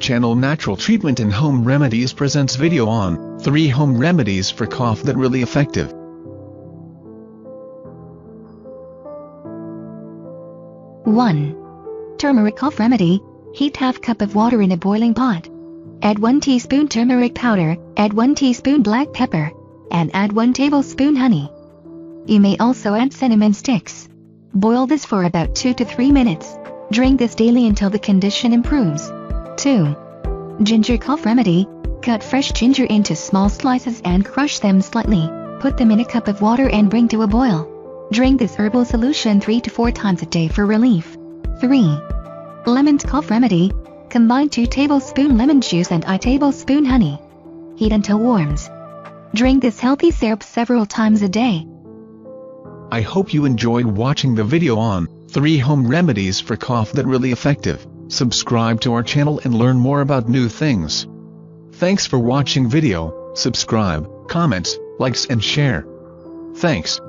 Channel Natural Treatment and Home Remedies presents video on 3 home remedies for cough that really effective. 1. Turmeric cough remedy. Heat half cup of water in a boiling pot. Add 1 teaspoon turmeric powder, add 1 teaspoon black pepper, and add 1 tablespoon honey. You may also add cinnamon sticks. Boil this for about 2 to 3 minutes. Drink this daily until the condition improves. 2. Ginger cough remedy. Cut fresh ginger into small slices and crush them slightly. Put them in a cup of water and bring to a boil. Drink this herbal solution 3 to 4 times a day for relief. 3. Lemon cough remedy. Combine 2 tablespoon lemon juice and 1 tablespoon honey. Heat until warms. Drink this healthy syrup several times a day. I hope you enjoyed watching the video on 3 home remedies for cough that really effective. Subscribe to our channel and learn more about new things. Thanks for watching video. Subscribe, comments, likes and share. Thanks.